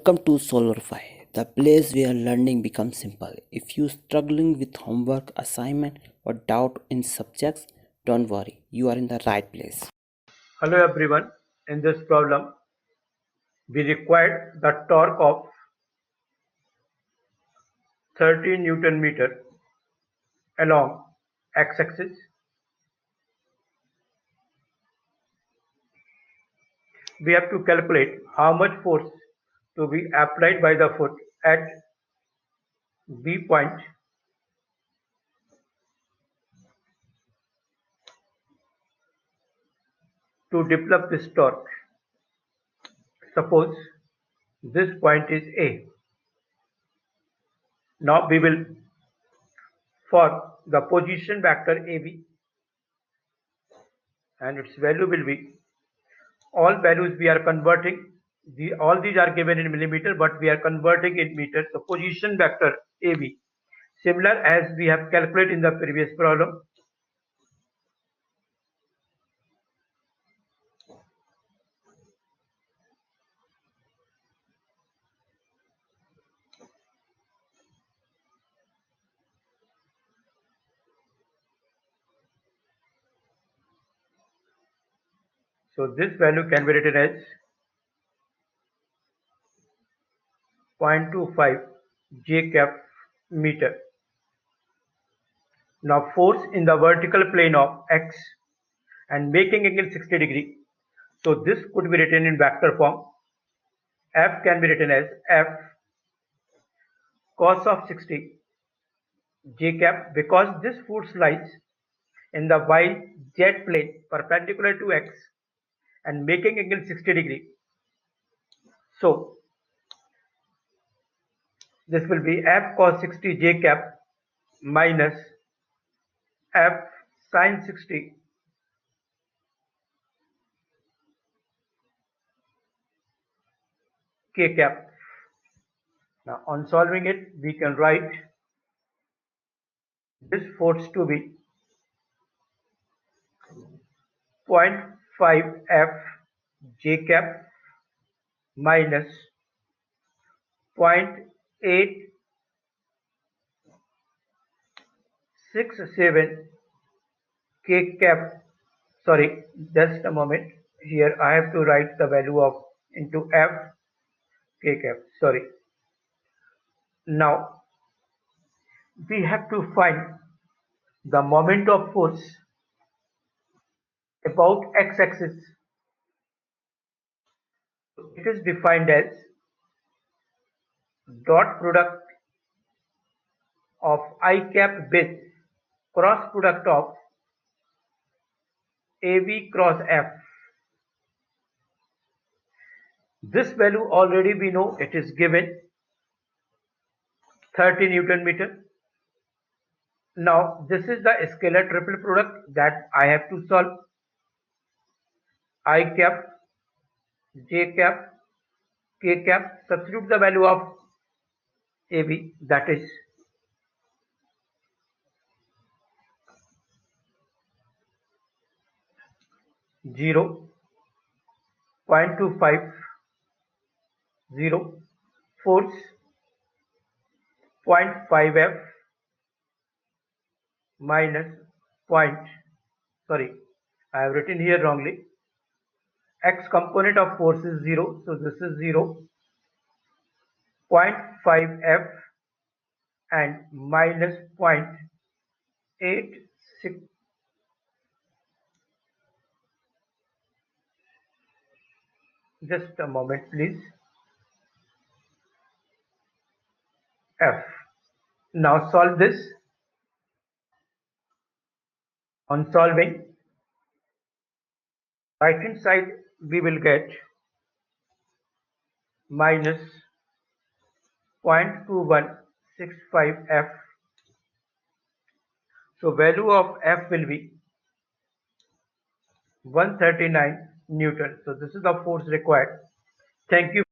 Welcome to solverfy, the place where learning becomes simple. If you're struggling with homework, assignment, or doubt in subjects, don't worry, you are in the right place. Hello everyone, in this problem we required the torque of 30 Newton meter along x-axis. We have to calculate how much force to be applied by the foot at B point to develop this torque. Suppose this point is A. Now we will, for the position vector AB, and its value will be, all values we are converting, all these are given in millimeter but we are converting in meter. So position vector AB, similar as we have calculated in the previous problem. So this value can be written as 0.25 J cap meter. Now force in the vertical plane of x and making angle 60 degree. So this could be written in vector form. F can be written as F cos of 60 J cap, because this force lies in the yz plane perpendicular to x and making angle 60 degree. So this will be F cos 60 J cap minus F sin 60 K cap. Now on solving it, we can write this force to be 0.5 F J cap minus 0.867 K cap. Sorry, just a moment. Here I have to write the value of into F K cap. Sorry. Now we have to find the moment of force about x-axis. It is defined as dot product of I cap with cross product of AB cross F. This value already we know, it is given 30 Newton meter. Now this is the scalar triple product that I have to solve. I cap, J cap, K cap, substitute the value of AB, that is 0.250 force 0.5 F minus I have written here wrongly. X component of force is 0, so this is 0.5 F and minus 0.86. Just a moment please. F. Now solve this. On solving, right hand side we will get minus 0.2165 F. So value of F will be 139 Newton. So this is the force required. Thank you.